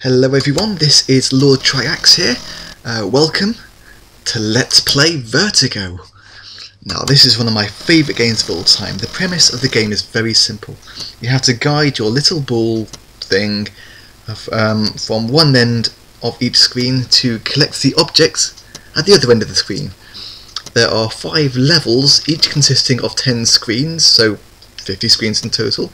Hello everyone, this is Lord Triax here. Welcome to Let's Play Vertigo. Now this is one of my favourite games of all time. The premise of the game is very simple. You have to guide your little ball thing from one end of each screen to collect the objects at the other end of the screen. There are 5 levels, each consisting of 10 screens, so 50 screens in total,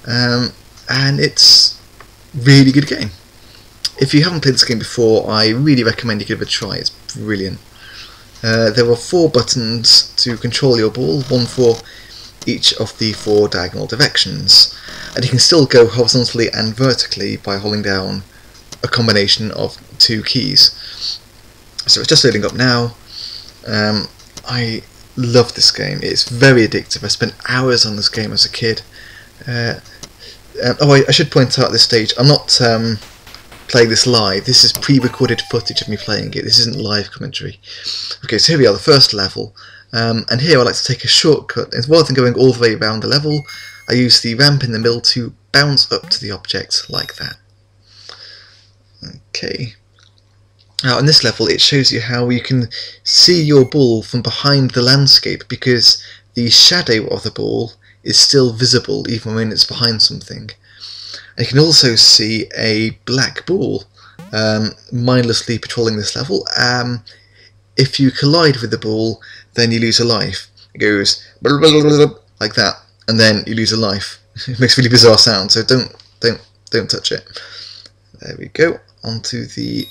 and it's a really good game. If you haven't played this game before, I really recommend you give it a try. It's brilliant. There are 4 buttons to control your ball, one for each of the 4 diagonal directions, and you can still go horizontally and vertically by holding down a combination of 2 keys. So it's just loading up now. I love this game. It's very addictive. I spent hours on this game as a kid. I should point out at this stage, I'm not playing this live. This is pre-recorded footage of me playing it. This isn't live commentary. Okay, so here we are, the first level, and here I like to take a shortcut. And rather than going all the way around the level, I use the ramp in the middle to bounce up to the object like that. Okay. Now in this level it shows you how you can see your ball from behind the landscape because the shadow of the ball is still visible even when it's behind something. And you can also see a black ball mindlessly patrolling this level. If you collide with the ball, then you lose a life. It goes like that, and then you lose a life. It makes a really bizarre sound, so don't touch it. There we go. On to the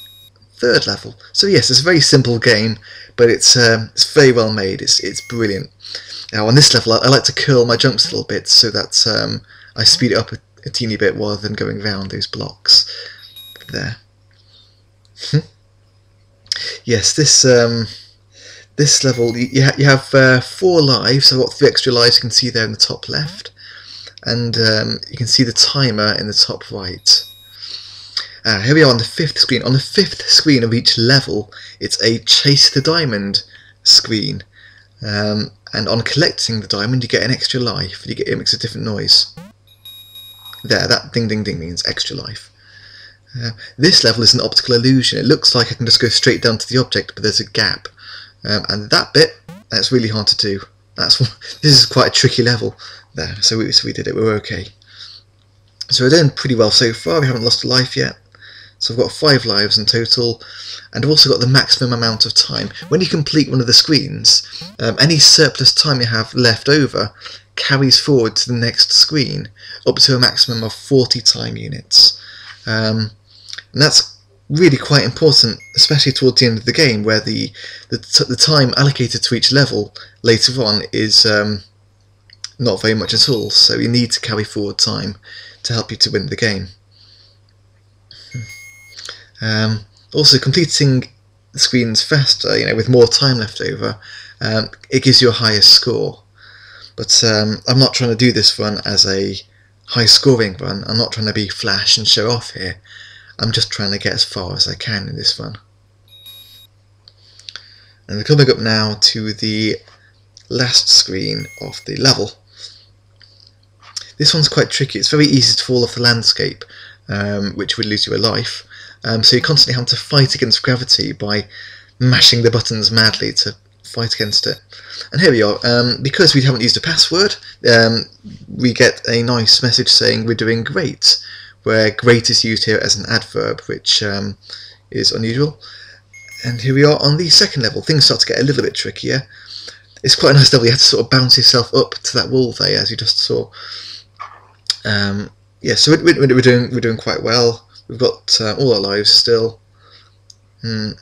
3rd level. So yes, it's a very simple game, but it's very well made. It's brilliant. Now on this level, I like to curl my jumps a little bit so that I speed it up a teeny bit rather than going around those blocks. There. Yes, this level you have 4 lives. I've got 3 extra lives. You can see there in the top left, and you can see the timer in the top right. Here we are on the 5th screen. On the 5th screen of each level, it's a chase the diamond screen, and on collecting the diamond, you get an extra life. It makes a different noise. There, that ding ding ding means extra life. This level is an optical illusion. It looks like I can just go straight down to the object, but there's a gap, and that bit, that's really hard to do. This is quite a tricky level there. So we did it. We were okay. So we're doing pretty well so far. We haven't lost a life yet. So I've got 5 lives in total, and I've also got the maximum amount of time. When you complete one of the screens, any surplus time you have left over carries forward to the next screen, up to a maximum of 40 time units. And that's really quite important, especially towards the end of the game, where the time allocated to each level later on is not very much at all, so you need to carry forward time to help you to win the game. Also, completing the screens faster, with more time left over, it gives you a higher score. But I'm not trying to do this run as a high scoring run. I'm not trying to be flash and show off here. I'm just trying to get as far as I can in this run. And we're coming up now to the last screen of the level. This one's quite tricky. It's very easy to fall off the landscape, which would lose you a life. So you constantly have to fight against gravity by mashing the buttons madly to fight against it. And here we are. Because we haven't used a password, we get a nice message saying we're doing great, where great is used here as an adverb, which is unusual. And here we are on the 2nd level. Things start to get a little bit trickier. It's quite a nice level. You have to sort of bounce yourself up to that wall there, as you just saw. Yeah, so we're doing quite well. We've got all our lives still, and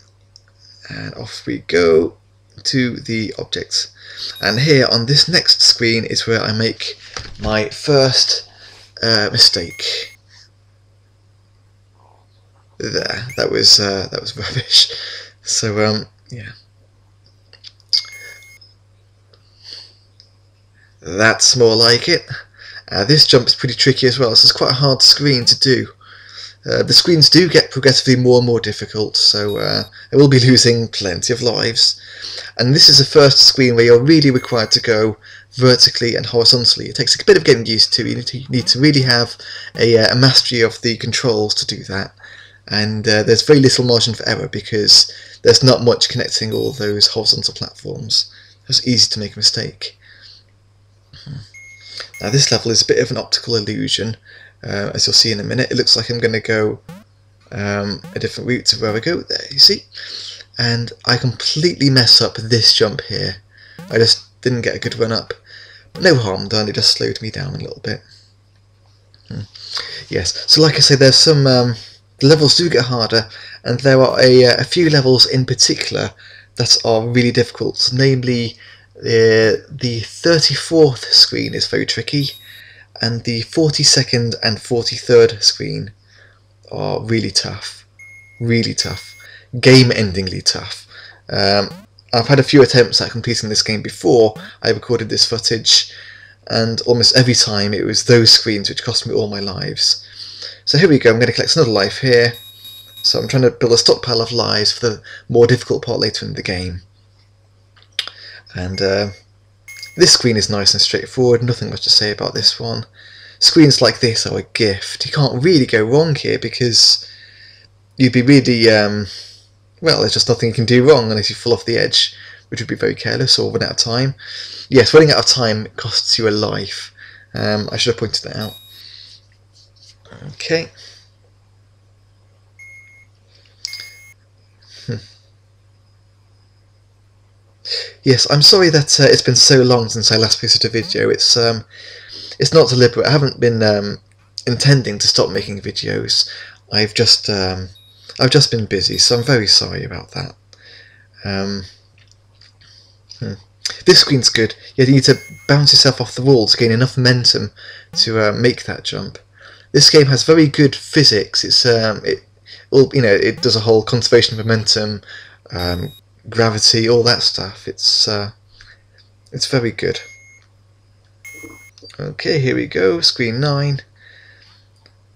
off we go to the objects. And here on this next screen is where I make my first mistake. There, that was rubbish. So yeah, that's more like it. This jump is pretty tricky as well. So it's quite a hard screen to do. The screens do get progressively more and more difficult, so I will be losing plenty of lives. And this is the first screen where you're really required to go vertically and horizontally. It takes a bit of getting used to. You need to really have a mastery of the controls to do that. and there's very little margin for error because there's not much connecting all those horizontal platforms. It's easy to make a mistake. Now this level is a bit of an optical illusion, as you'll see in a minute. It looks like I'm going to go a different route to where I go. There, you see? And I completely mess up this jump here. I just didn't get a good run up. But no harm done, it just slowed me down a little bit. Yes, so like I say, there's some... the levels do get harder, and there are a few levels in particular that are really difficult. Namely, the 34th screen is very tricky, and the 42nd and 43rd screen are really tough. Really tough. Game-endingly tough. I've had a few attempts at completing this game before I recorded this footage, and almost every time it was those screens which cost me all my lives. So here we go, I'm going to collect another life here. So I'm trying to build a stockpile of lives for the more difficult part later in the game. And this screen is nice and straightforward, nothing much to say about this one. Screens like this are a gift. You can't really go wrong here because you'd be really... well, there's just nothing you can do wrong unless you fall off the edge, which would be very careless or run out of time. Yes, running out of time costs you a life. I should have pointed that out. Okay. Yes, I'm sorry that it's been so long since I last posted a video. It's not deliberate. I haven't been intending to stop making videos. I've just been busy, so I'm very sorry about that. This screen's good. You need to bounce yourself off the wall to gain enough momentum to make that jump. This game has very good physics. It does a whole conservation of momentum, gravity, all that stuff. It's very good. Okay, here we go. Screen 9.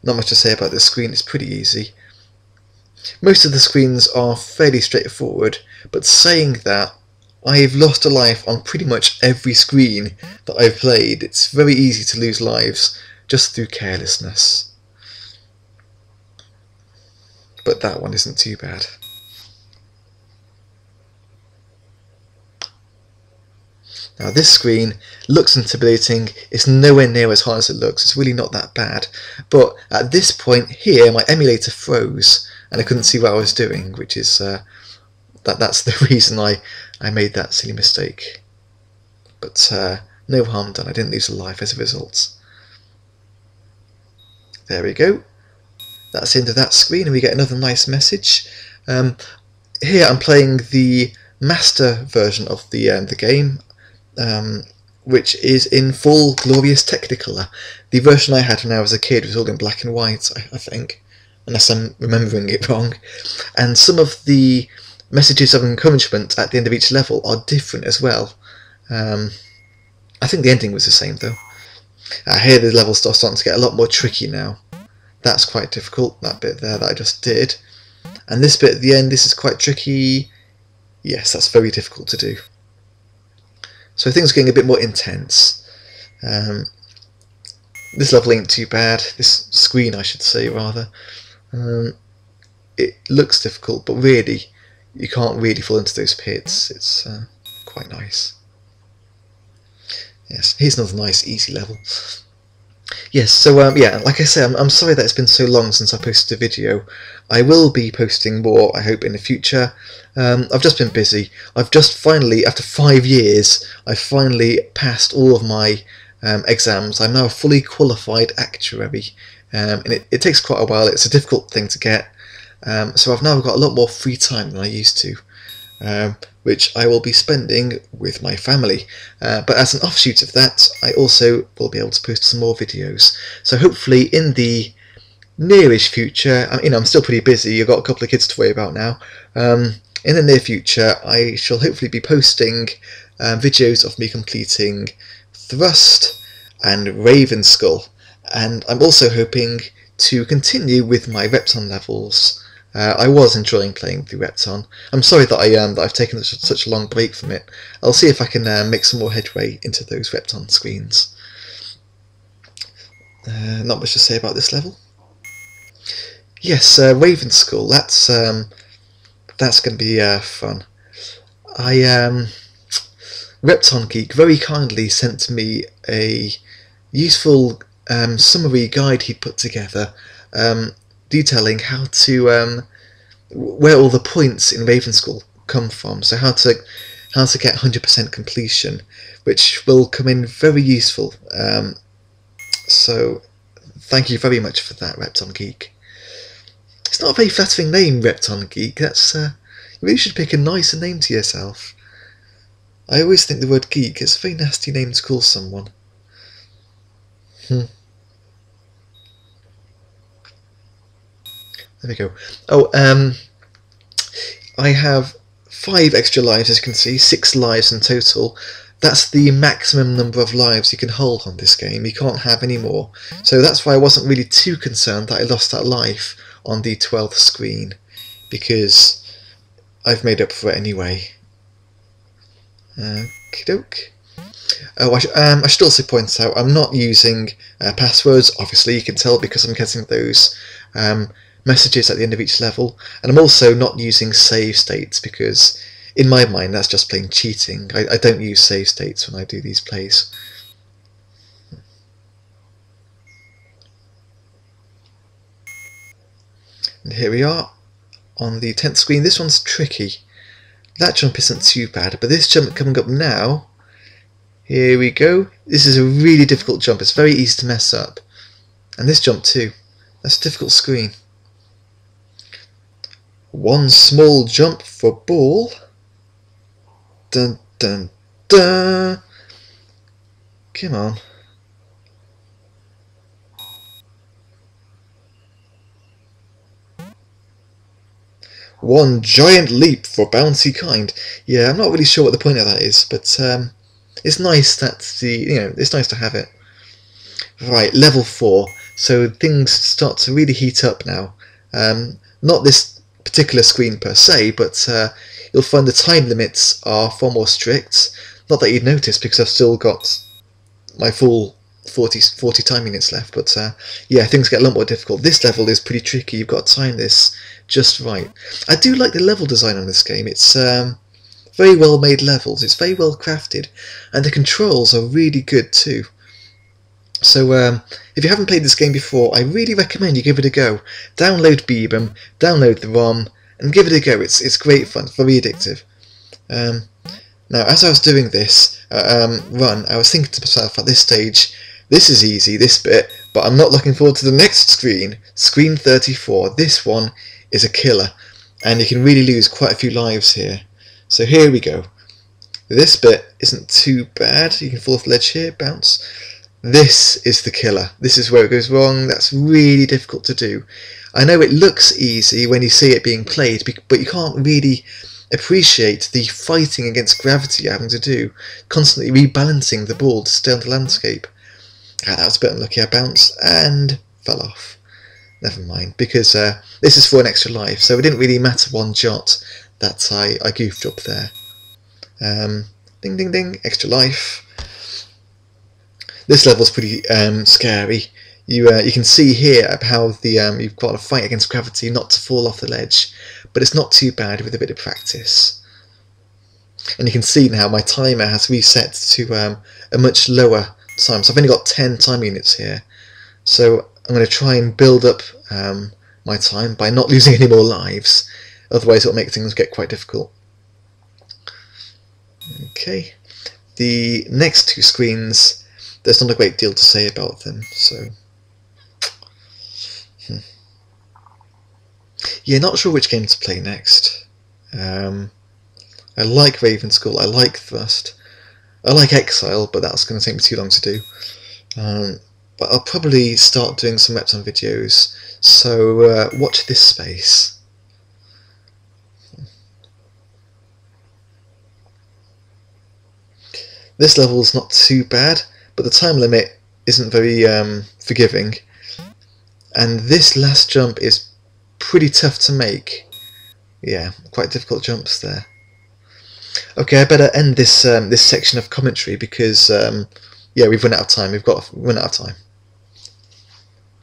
Not much to say about this screen. It's pretty easy. Most of the screens are fairly straightforward, but saying that, I've lost a life on pretty much every screen that I've played. It's very easy to lose lives just through carelessness. But that one isn't too bad. Now this screen looks intimidating. It's nowhere near as hard as it looks. It's really not that bad. But at this point here, my emulator froze and I couldn't see what I was doing, which is that's the reason I made that silly mistake. But no harm done. I didn't lose a life as a result. There we go. That's the end of that screen, and we get another nice message. Here I'm playing the master version of the game, which is in full glorious Technicolor. The version I had when I was a kid was all in black and white, I think, unless I'm remembering it wrong. And some of the messages of encouragement at the end of each level are different as well. I think the ending was the same though. Here the levels are starting to get a lot more tricky now. That's quite difficult, that bit there that I just did. And this bit at the end, this is quite tricky. Yes, that's very difficult to do. So things are getting a bit more intense. This level ain't too bad. This screen, I should say, rather. It looks difficult, but really, you can't really fall into those pits. It's quite nice. Yes, here's another nice, easy level. Yes, so yeah, like I say, I'm sorry that it's been so long since I posted a video. I will be posting more, I hope, in the future. I've just been busy. I've just finally, after 5 years, I finally passed all of my exams. I'm now a fully qualified actuary, and it takes quite a while. It's a difficult thing to get, so I've now got a lot more free time than I used to, which I will be spending with my family. But as an offshoot of that, I also will be able to post some more videos. So hopefully in the nearish future, I'm still pretty busy. I've got a couple of kids to worry about now. In the near future, I shall hopefully be posting videos of me completing Thrust and Ravenskull, and I'm also hoping to continue with my Repton levels. I was enjoying playing through Repton. I'm sorry that I've taken such a long break from it. I'll see if I can make some more headway into those Repton screens. Not much to say about this level. Yes, Raven School. That's going to be fun. Repton Geek very kindly sent me a useful summary guide he put together, detailing how to where all the points in Raven School come from. So how to get 100% completion, which will come in very useful. So thank you very much for that, Repton Geek. It's not a very flattering name, Repton Geek. That's you really should pick a nicer name to yourself. I always think the word geek is a very nasty name to call someone. There we go. Oh, I have 5 extra lives, as you can see, 6 lives in total. That's the maximum number of lives you can hold on this game. You can't have any more. So that's why I wasn't really too concerned that I lost that life on the 12th screen, because I've made up for it anyway. Okey-doke. Oh, I should also point out I'm not using passwords. Obviously, you can tell because I'm getting those messages at the end of each level, and I'm also not using save states because, in my mind, that's just plain cheating. I don't use save states when I do these plays. And here we are on the 10th screen. This one's tricky. That jump isn't too bad, but this jump coming up now, here we go. This is a really difficult jump. It's very easy to mess up. And this jump too. That's a difficult screen. One small jump for ball. Dun dun dun. Come on. One giant leap for bouncy kind. Yeah, I'm not really sure what the point of that is, but it's nice that it's nice to have it. Right, level 4. So things start to really heat up now. Not this particular screen per se, but you'll find the time limits are far more strict. Not that you'd notice because I've still got my full 40 time units left, but yeah, things get a lot more difficult. This level is pretty tricky. You've got to time this just right. I do like the level design on this game. It's very well made levels. It's very well crafted, and the controls are really good too. So if you haven't played this game before, I really recommend you give it a go. Download Beebum, download the ROM, and give it a go. It's great fun. It's very addictive. Now, as I was doing this run, I was thinking to myself at this stage, this is easy, this bit, but I'm not looking forward to the next screen, screen 34. This one is a killer, and you can really lose quite a few lives here. So here we go. This bit isn't too bad. You can fall off the ledge here, bounce. This is the killer. This is where it goes wrong. That's really difficult to do. I know it looks easy when you see it being played, but you can't really appreciate the fighting against gravity you're having to do, constantly rebalancing the ball to stay on the landscape. Ah, that was a bit unlucky. I bounced and fell off. Never mind, because this is for an extra life, so it didn't really matter one jot that I goofed up there. Ding ding ding, extra life. This level's pretty scary. You can see here how you've got to fight against gravity not to fall off the ledge, but it's not too bad with a bit of practice. And you can see now my timer has reset to a much lower time, so I've only got 10 time units here. So I'm going to try and build up my time by not losing any more lives, otherwise it'll make things get quite difficult. Okay, the next 2 screens, there's not a great deal to say about them, so yeah, not sure which game to play next. I like Raven School, I like Thrust, I like Exile, but that's going to take me too long to do. But I'll probably start doing some Repton videos, so watch this space. This level's not too bad, but the time limit isn't very forgiving, and this last jump is pretty tough to make. Yeah, quite difficult jumps there. Okay, I better end this this section of commentary because yeah, we've run out of time. We've run out of time.